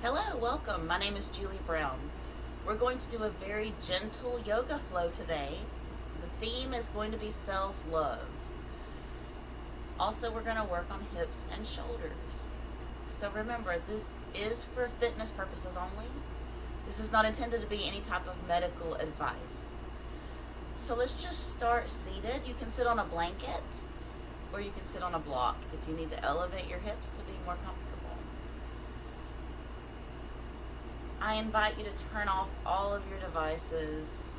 Hello, welcome. My name is Julie Brown. We're going to do a very gentle yoga flow today. The theme is going to be self-love. Also, we're going to work on hips and shoulders. So remember, this is for fitness purposes only. This is not intended to be any type of medical advice. So let's just start seated. You can sit on a blanket or you can sit on a block if you need to elevate your hips to be more comfortable. I invite you to turn off all of your devices.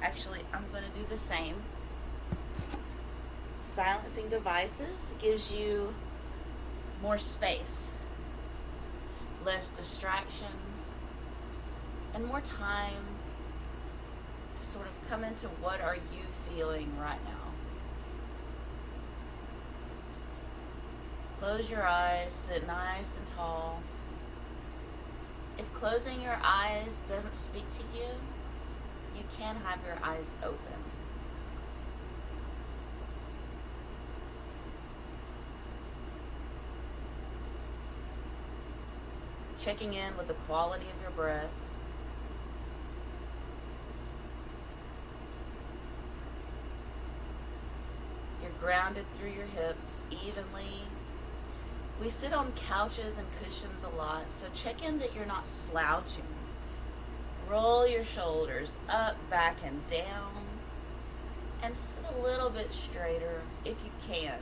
Actually, I'm going to do the same. Silencing devices gives you more space, less distraction, and more time to sort of come into what are you feeling right now. Close your eyes, sit nice and tall. If closing your eyes doesn't speak to you, you can have your eyes open. Checking in with the quality of your breath. You're grounded through your hips evenly. We sit on couches and cushions a lot, so check in that you're not slouching. Roll your shoulders up, back, and down, and sit a little bit straighter if you can.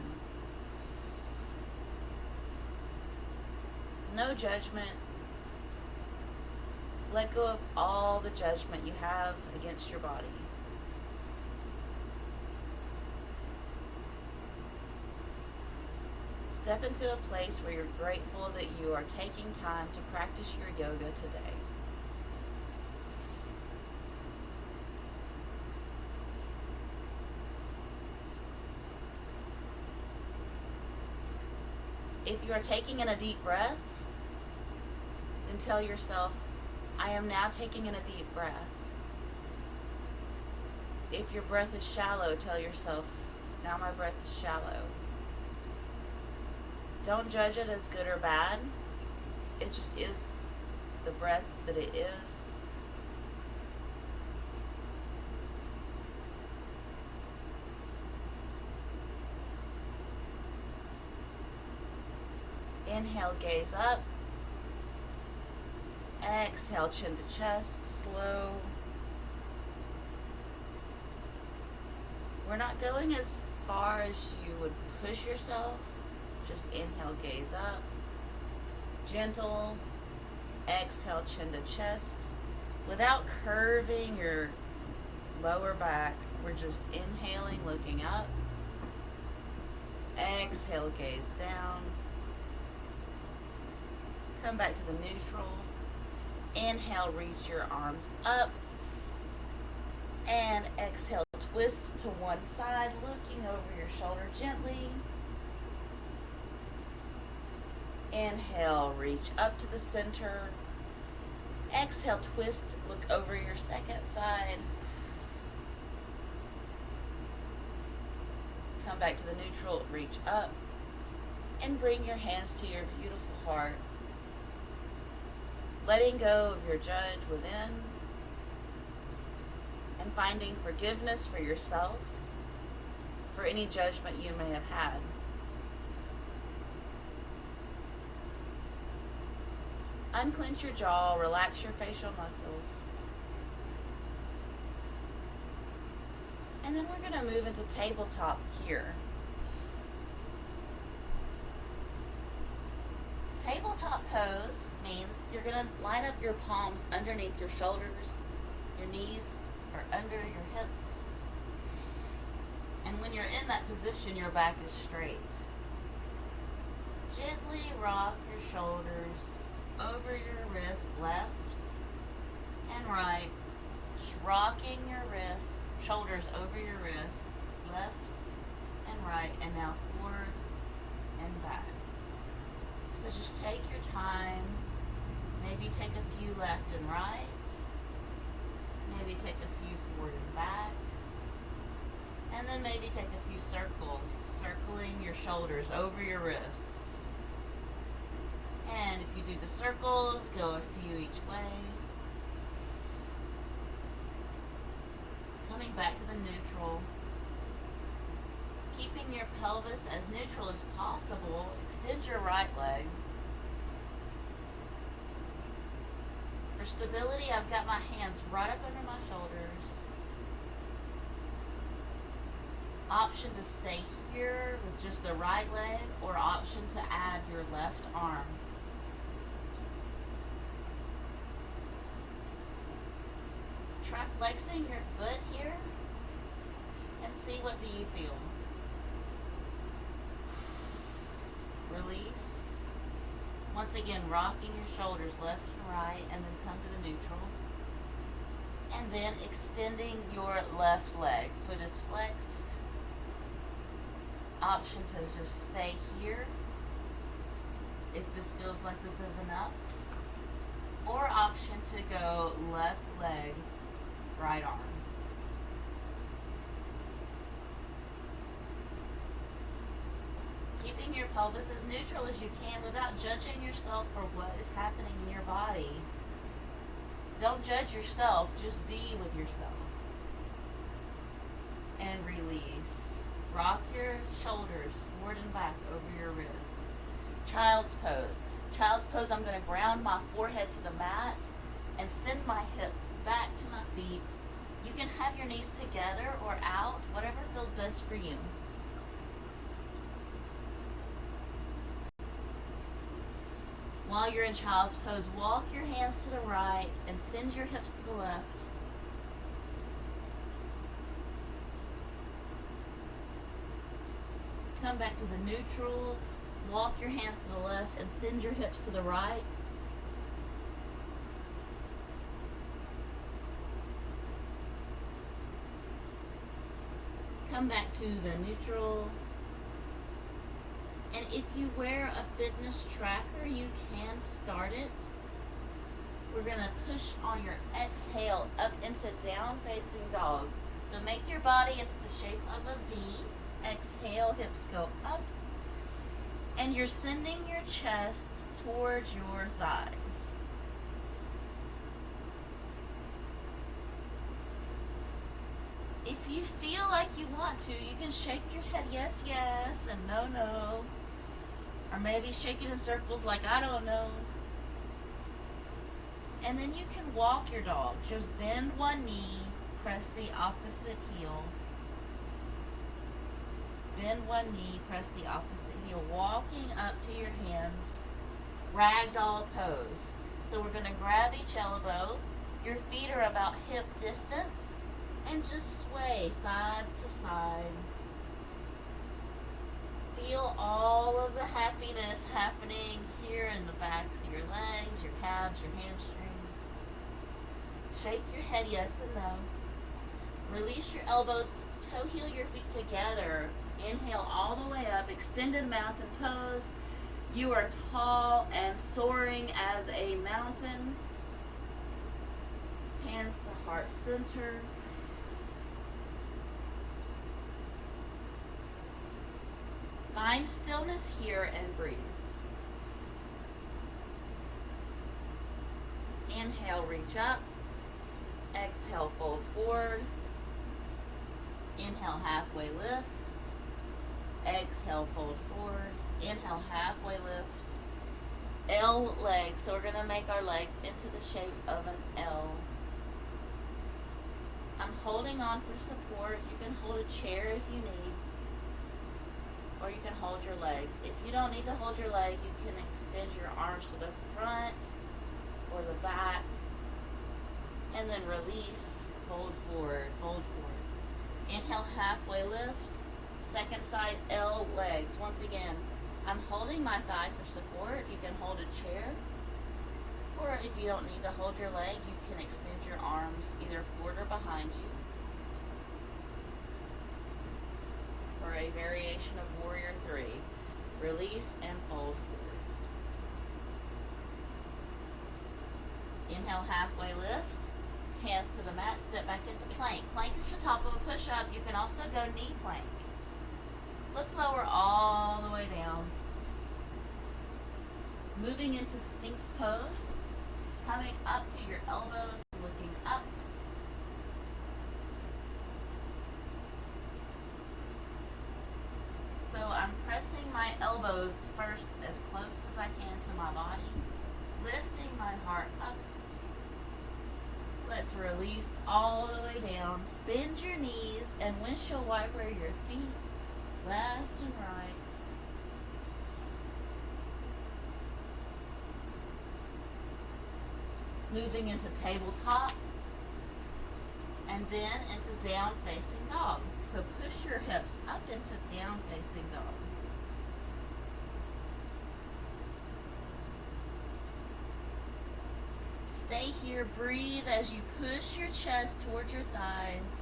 No judgment. Let go of all the judgment you have against your body. Step into a place where you're grateful that you are taking time to practice your yoga today. If you are taking in a deep breath, then tell yourself, I am now taking in a deep breath. If your breath is shallow, tell yourself, now my breath is shallow. Don't judge it as good or bad. It just is the breath that it is. Inhale, gaze up. Exhale, chin to chest, slow. We're not going as far as you would push yourself. Just inhale, gaze up. Gentle. Exhale, chin to chest. Without curving your lower back, we're just inhaling, looking up. Exhale, gaze down. Come back to the neutral. Inhale, reach your arms up. And exhale, twist to one side, looking over your shoulder gently. Inhale, reach up to the center. Exhale, twist, look over your second side. Come back to the neutral, reach up. And bring your hands to your beautiful heart. Letting go of your judge within. And finding forgiveness for yourself for any judgment you may have had. Unclench your jaw, relax your facial muscles. And then we're going to move into tabletop here. Tabletop pose means you're going to line up your palms underneath your shoulders. Your knees are under your hips. And when you're in that position, your back is straight. Gently rock your shoulders over your wrist, left and right. Just rocking your wrists, shoulders over your wrists, left and right, and now forward and back. So just take your time. Maybe take a few left and right. Maybe take a few forward and back. And then maybe take a few circles, circling your shoulders over your wrists. And if you do the circles, go a few each way. Coming back to the neutral. Keeping your pelvis as neutral as possible, extend your right leg. For stability, I've got my hands right up under my shoulders. Option to stay here with just the right leg, or option to add your left arm. Try flexing your foot here and see, what do you feel. Release. Once again, rocking your shoulders left and right, and then come to the neutral. And then extending your left leg. Foot is flexed. Option to just stay here if this feels like this is enough. Or option to go left leg, right arm. Keeping your pelvis as neutral as you can without judging yourself for what is happening in your body. Don't judge yourself, just be with yourself. And release. Rock your shoulders forward and back over your wrists. Child's pose. Child's pose, I'm going to ground my forehead to the mat and send my hips back to my feet. You can have your knees together or out, whatever feels best for you. While you're in child's pose, walk your hands to the right and send your hips to the left. Come back to the neutral, walk your hands to the left and send your hips to the right. Come back to the neutral. And if you wear a fitness tracker, you can start it. We're going to push on your exhale up into down facing dog. So make your body into the shape of a V. Exhale, hips go up. And you're sending your chest towards your thighs. If you feel like you want to, you can shake your head yes, yes, and no, no. Or maybe shake it in circles like I don't know. And then you can walk your dog. Just bend one knee, press the opposite heel. Bend one knee, press the opposite heel. Walking up to your hands. Ragdoll pose. So we're going to grab each elbow. Your feet are about hip distance. And just sway side to side. Feel all of the happiness happening here in the backs of your legs, your calves, your hamstrings. Shake your head yes and no. Release your elbows, toe heel your feet together. Inhale all the way up, extended mountain pose. You are tall and soaring as a mountain. Hands to heart center. Find stillness here and breathe. Inhale, reach up. Exhale, fold forward. Inhale, halfway lift. Exhale, fold forward. Inhale, halfway lift. L legs. So we're going to make our legs into the shape of an L. I'm holding on for support. You can hold a chair if you need. Or you can hold your legs. If you don't need to hold your leg, you can extend your arms to the front or the back. And then release, fold forward, fold forward. Inhale, halfway lift. Second side, L legs. Once again, I'm holding my thigh for support. You can hold a chair. Or if you don't need to hold your leg, you can extend your arms either forward or behind you. For a variation of Warrior 3. Release and fold forward. Inhale, halfway lift. Hands to the mat, step back into plank. Plank is the top of a push-up. You can also go knee plank. Let's lower all the way down. Moving into Sphinx Pose, coming up to your elbows, looking up. So I'm pressing my elbows first as close as I can to my body, lifting my heart up. Let's release all the way down. Bend your knees and windshield wiper your feet left and right. Moving into tabletop and then into down facing dog. So push your hips up into down facing dog. Stay here, breathe as you push your chest towards your thighs.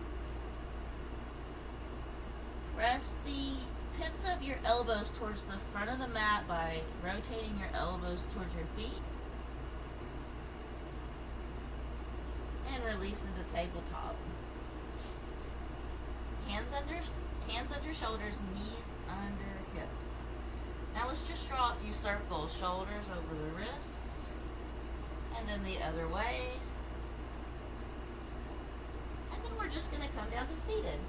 Press the pits of your elbows towards the front of the mat by rotating your elbows towards your feet. And release into tabletop. Hands under shoulders, knees under hips. Now let's just draw a few circles. Shoulders over the wrists. And then the other way. And then we're just going to come down to seated.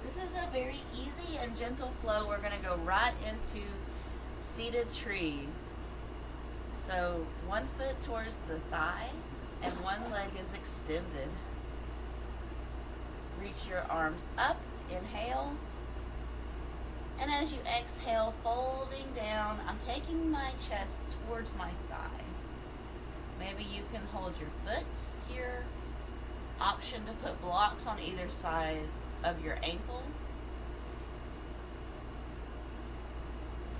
This is a very easy and gentle flow. We're going to go right into seated tree. So one foot towards the thigh and one leg is extended. Reach your arms up, inhale. And as you exhale, folding down, I'm taking my chest towards my thigh. Maybe you can hold your foot here. Option to put blocks on either side of your ankle.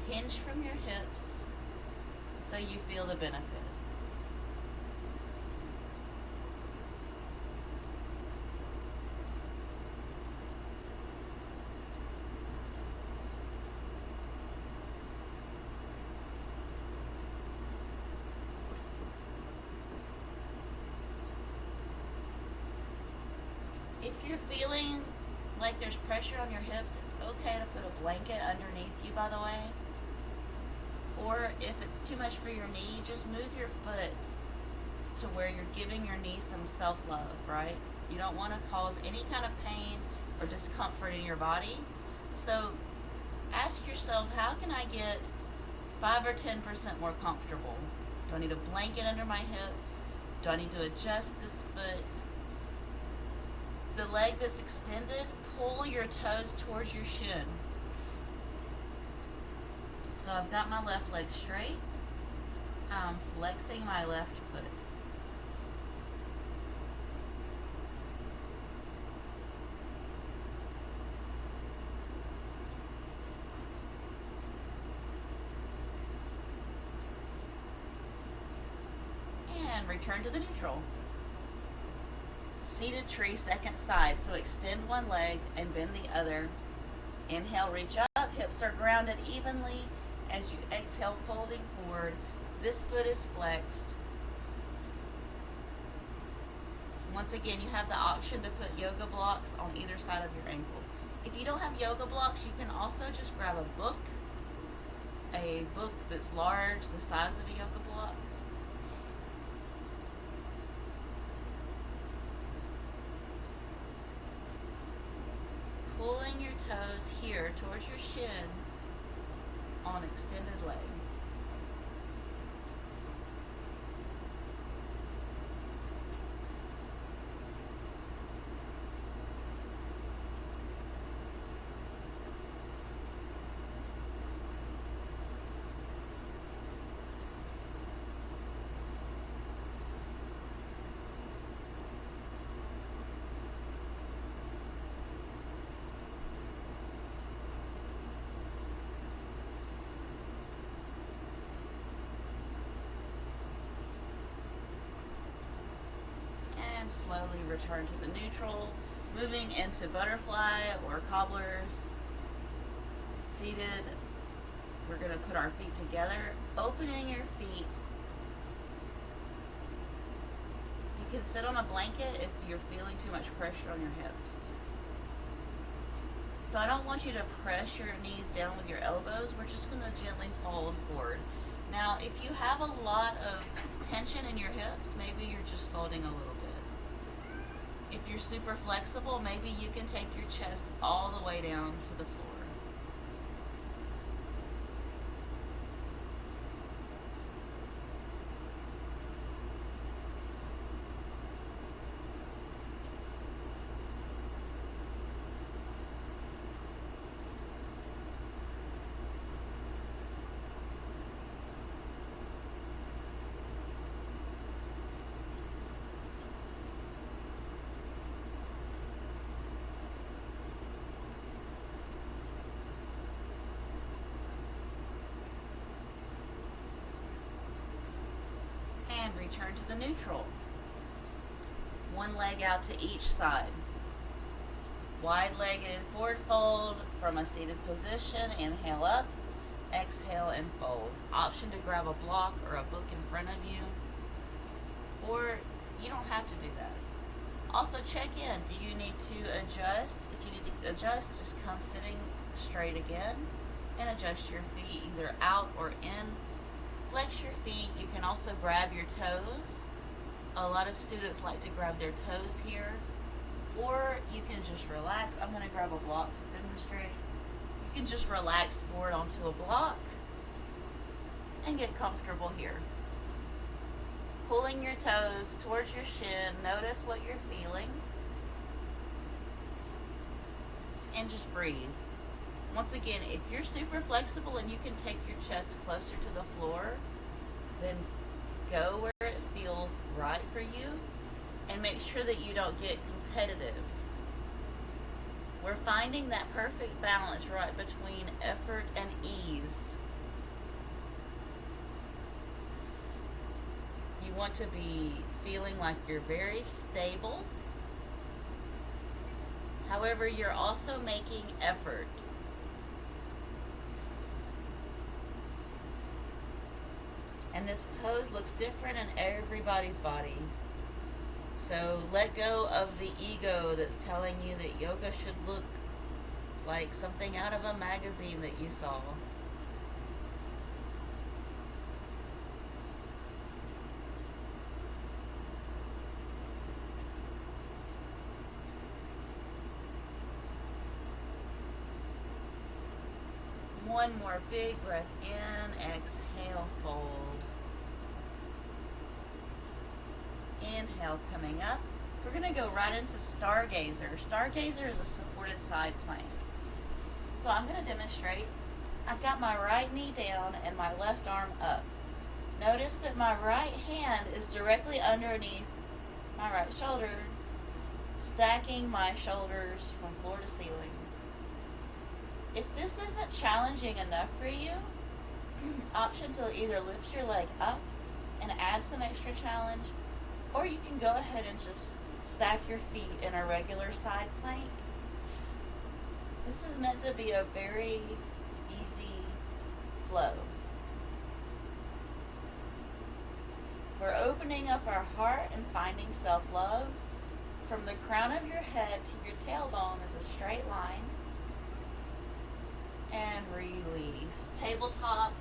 Hinge from your hips so you feel the benefit. If you're feeling like there's pressure on your hips, it's okay to put a blanket underneath you, by the way. Or if it's too much for your knee, just move your foot to where you're giving your knee some self-love, right? You don't want to cause any kind of pain or discomfort in your body. So ask yourself, how can I get 5 or 10% more comfortable? Do I need a blanket under my hips? Do I need to adjust this foot? The leg that's extended, pull your toes towards your shin. So I've got my left leg straight. I'm flexing my left foot. And return to the neutral. Seated tree, second side. So extend one leg and bend the other. Inhale, reach up. Hips are grounded evenly. As you exhale, folding forward. This foot is flexed. Once again, you have the option to put yoga blocks on either side of your ankle. If you don't have yoga blocks, you can also just grab a book that's large, the size of a yoga block. Pulling your toes here towards your shin on extended leg. Slowly return to the neutral, moving into butterfly or cobblers. Seated, we're going to put our feet together, opening your feet. You can sit on a blanket if you're feeling too much pressure on your hips. So I don't want you to press your knees down with your elbows. We're just going to gently fold forward. Now, if you have a lot of tension in your hips, maybe you're just folding a little bit. If you're super flexible, maybe you can take your chest all the way down to the floor. And return to the neutral. One leg out to each side. Wide-legged forward fold from a seated position. Inhale up, exhale and fold. Option to grab a block or a book in front of you, or you don't have to do that. Also check in. Do you need to adjust? If you need to adjust, just come sitting straight again and adjust your feet either out or in. Flex your feet. You can also grab your toes. A lot of students like to grab their toes here, or you can just relax. I'm going to grab a block to demonstrate. You can just relax forward onto a block and get comfortable here. Pulling your toes towards your shin. Notice what you're feeling. And just breathe. Once again, if you're super flexible and you can take your chest closer to the floor, then go where it feels right for you and make sure that you don't get competitive. We're finding that perfect balance right between effort and ease. You want to be feeling like you're very stable. However, you're also making effort. And this pose looks different in everybody's body. So let go of the ego that's telling you that yoga should look like something out of a magazine that you saw. One more big breath in, exhale, fold. Inhale, coming up. We're going to go right into Stargazer. Stargazer is a supported side plank. So I'm going to demonstrate. I've got my right knee down and my left arm up. Notice that my right hand is directly underneath my right shoulder, stacking my shoulders from floor to ceiling. If this isn't challenging enough for you, option to either lift your leg up and add some extra challenge, or you can go ahead and just stack your feet in a regular side plank. This is meant to be a very easy flow. We're opening up our heart and finding self-love. From the crown of your head to your tailbone is a straight line. And release. Tabletop.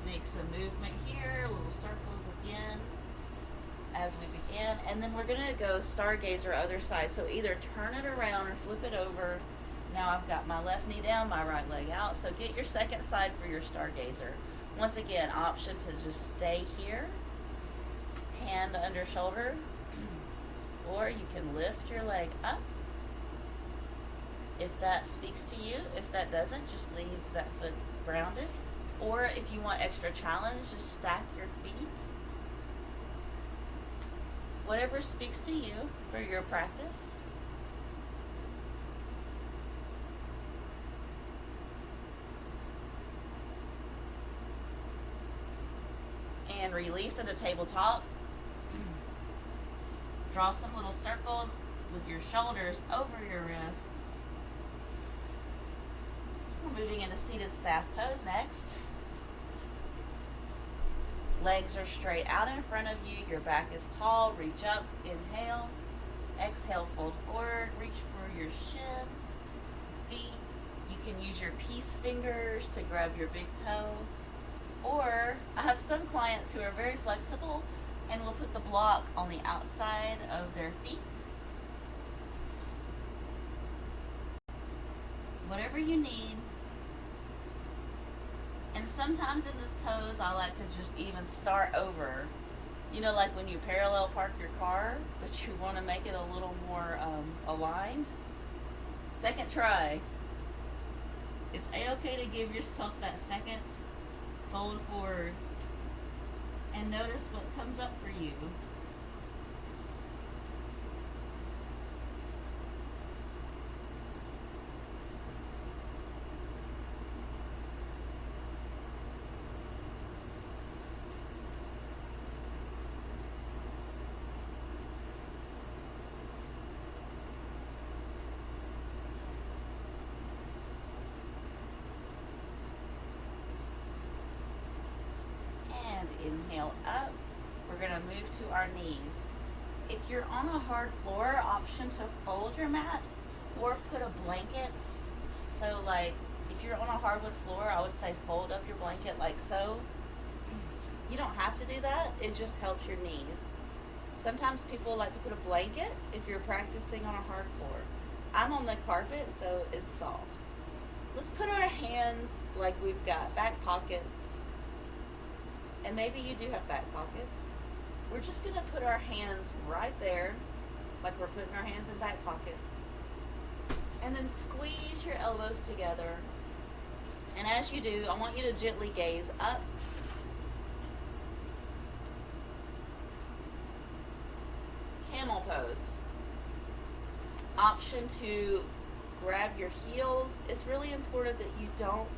Make some movement here. Little circles again as we begin. And then we're going to go Stargazer other side. So either turn it around or flip it over. Now I've got my left knee down, my right leg out. So get your second side for your Stargazer. Once again, option to just stay here. Hand under shoulder. Or you can lift your leg up. If that speaks to you. If that doesn't, just leave that foot grounded. Or if you want extra challenge, just stack your feet. Whatever speaks to you for your practice. And release into tabletop. Draw some little circles with your shoulders over your wrists. We're moving into seated staff pose next. Legs are straight out in front of you. Your back is tall. Reach up. Inhale. Exhale, fold forward. Reach for your shins, feet. You can use your peace fingers to grab your big toe. Or I have some clients who are very flexible and will put the block on the outside of their feet. Whatever you need. And sometimes in this pose, I like to just even start over. You know, like when you parallel park your car, but you want to make it a little more aligned. Second try. It's a-okay to give yourself that second fold forward and notice what comes up for you. Inhale up. We're going to move to our knees. If you're on a hard floor, option to fold your mat or put a blanket. So like if you're on a hardwood floor, I would say fold up your blanket like so. You don't have to do that. It just helps your knees. Sometimes people like to put a blanket if you're practicing on a hard floor. I'm on the carpet, so it's soft. Let's put our hands like we've got back pockets. And maybe you do have back pockets. We're just going to put our hands right there, like we're putting our hands in back pockets. And then squeeze your elbows together. And as you do, I want you to gently gaze up. Camel Pose. Option to grab your heels. It's really important that you don't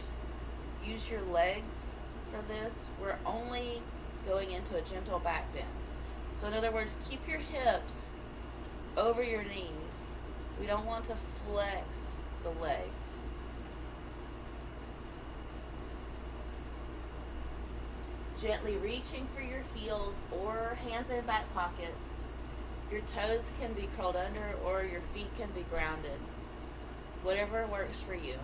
use your legs for this. We're only going into a gentle back bend. So in other words, keep your hips over your knees. We don't want to flex the legs. Gently reaching for your heels or hands in back pockets. Your toes can be curled under or your feet can be grounded. Whatever works for you.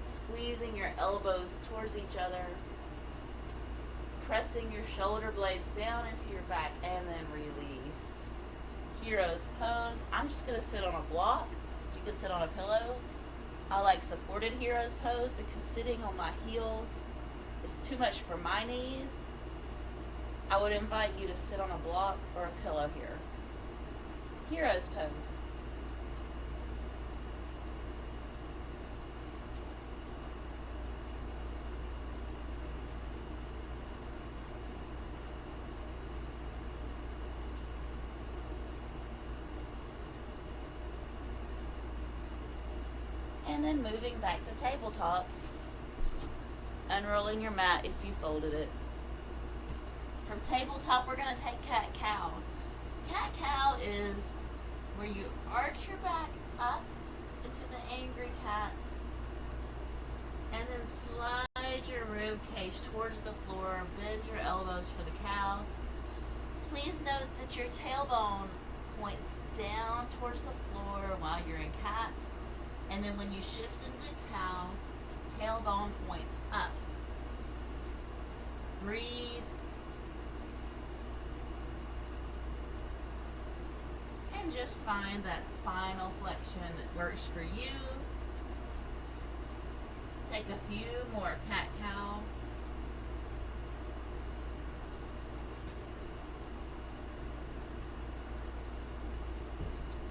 Squeezing your elbows towards each other, pressing your shoulder blades down into your back, and then release. Hero's Pose. I'm just going to sit on a block. You can sit on a pillow. I like supported Hero's Pose because sitting on my heels is too much for my knees. I would invite you to sit on a block or a pillow here. Hero's Pose. And then moving back to tabletop, unrolling your mat if you folded it. From tabletop, we're going to take cat-cow. Cat-cow is where you arch your back up into the angry cat and then slide your rib cage towards the floor, bend your elbows for the cow. Please note that your tailbone points down towards the floor while you're in cat. And then when you shift into cow, tailbone points up. Breathe. And just find that spinal flexion that works for you. Take a few more cat-cow.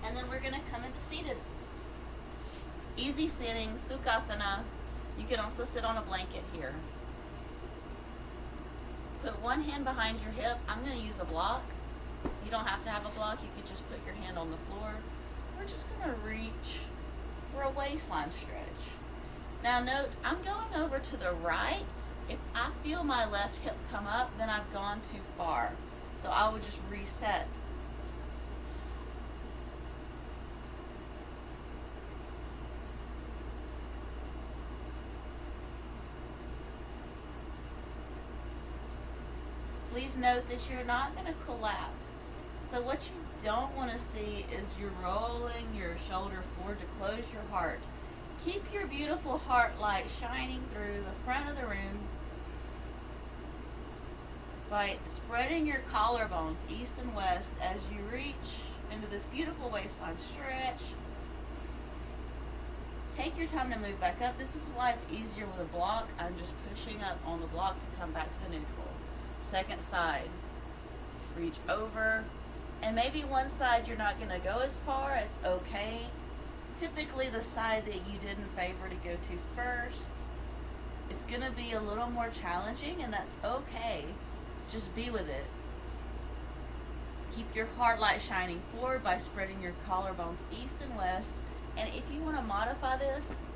And then we're going to come into seated. Easy sitting, Sukhasana. You can also sit on a blanket here. Put one hand behind your hip. I'm going to use a block. You don't have to have a block. You can just put your hand on the floor. We're just going to reach for a waistline stretch. Now note, I'm going over to the right. If I feel my left hip come up, then I've gone too far. So I would just reset. Please note that you're not going to collapse. So what you don't want to see is you're rolling your shoulder forward to close your heart. Keep your beautiful heart light shining through the front of the room by spreading your collarbones east and west as you reach into this beautiful waistline stretch. Take your time to move back up. This is why it's easier with a block. I'm just pushing up on the block to come back to the neutral. Second side. Reach over. And maybe one side you're not going to go as far. It's okay. Typically the side that you didn't favor to go to first, it's going to be a little more challenging, and that's okay. Just be with it. Keep your heart light shining forward by spreading your collarbones east and west. And if you want to modify this,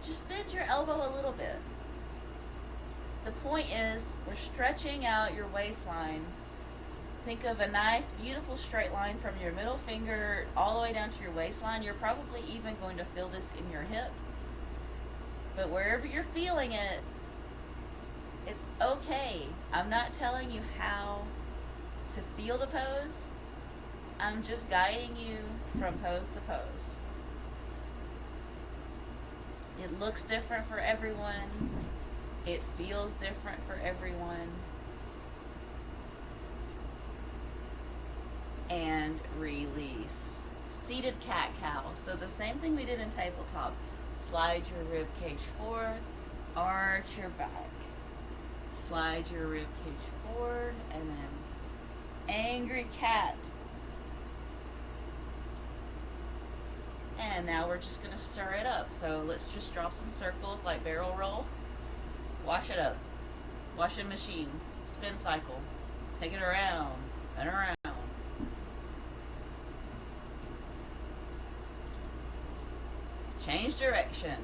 just bend your elbow a little bit. The point is, we're stretching out your waistline. Think of a nice, beautiful straight line from your middle finger all the way down to your waistline. You're probably even going to feel this in your hip. But wherever you're feeling it, it's okay. I'm not telling you how to feel the pose. I'm just guiding you from pose to pose. It looks different for everyone. It feels different for everyone. And release. Seated cat-cow. So the same thing we did in tabletop. Slide your rib cage forward, arch your back. Slide your rib cage forward, and then angry cat. And now we're just going to stir it up. So let's just draw some circles like barrel roll. Wash it up. Washing machine. Spin cycle. Take it around and around. Change direction.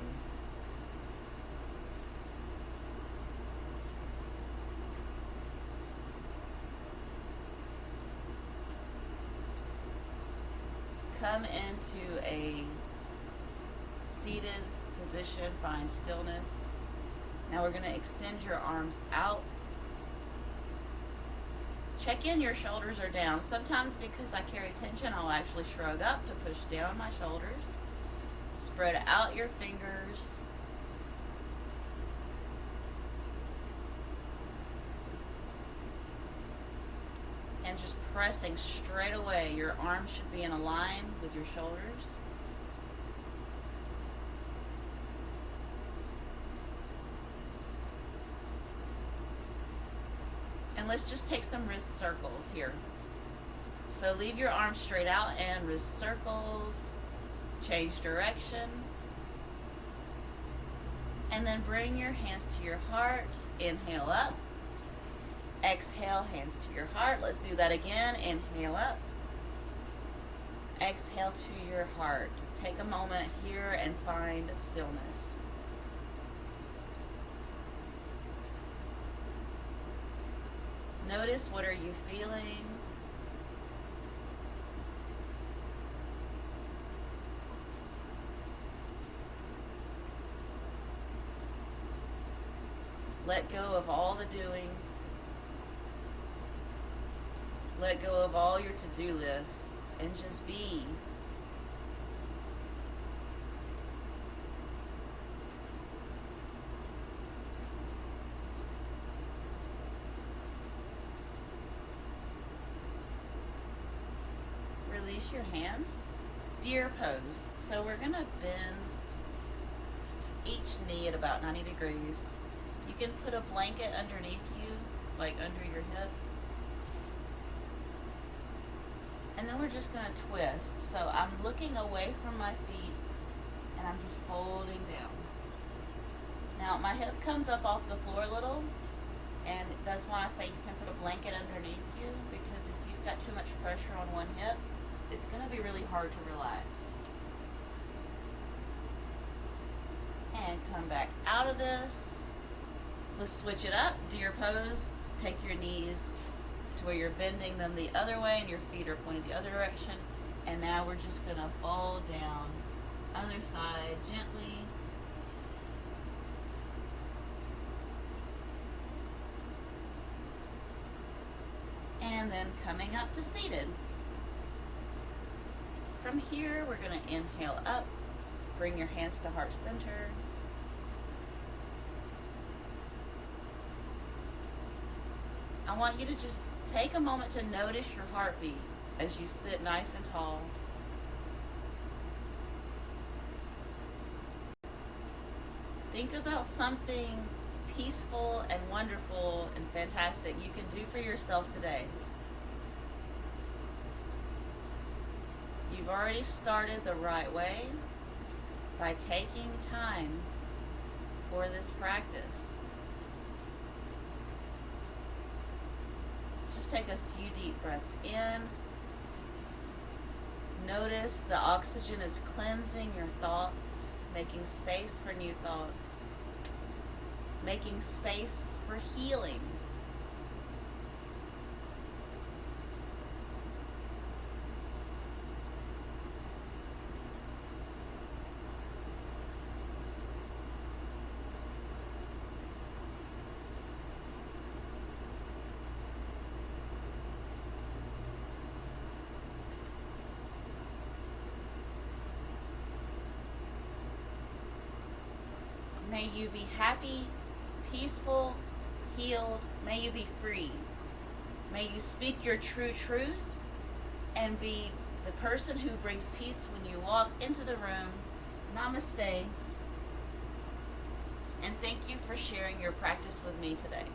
Come into a seated position, find stillness. Now we're going to extend your arms out. Check in, your shoulders are down. Sometimes because I carry tension, I'll actually shrug up to push down my shoulders. Spread out your fingers. And just pressing straight away. Your arms should be in a line with your shoulders. And let's just take some wrist circles here. So leave your arms straight out and wrist circles. Change direction. And then bring your hands to your heart. Inhale up. Exhale, hands to your heart. Let's do that again. Inhale up. Exhale to your heart. Take a moment here and find stillness. Notice, what are you feeling? Let go of all the doing. Let go of all your to-do lists and just be. Release your hands. Deer pose. So we're going to bend each knee at about 90 degrees. You can put a blanket underneath you, like under your hip. And then we're just going to twist. So I'm looking away from my feet and I'm just folding down. Now my hip comes up off the floor a little, and that's why I say you can put a blanket underneath you, because if you've got too much pressure on one hip, it's going to be really hard to relax. And come back out of this. Let's switch it up. Deer pose. Take your knees to where you're bending them the other way and your feet are pointed the other direction. And now we're just going to fold down. Other side, gently. And then coming up to seated. From here, we're going to inhale up. Bring your hands to heart center. I want you to just take a moment to notice your heartbeat as you sit nice and tall. Think about something peaceful and wonderful and fantastic you can do for yourself today. You've already started the right way by taking time for this practice. Just take a few deep breaths in. Notice the oxygen is cleansing your thoughts, making space for new thoughts, making space for healing. May you be happy, peaceful, healed. May you be free. May you speak your true truth and be the person who brings peace when you walk into the room. Namaste. And thank you for sharing your practice with me today.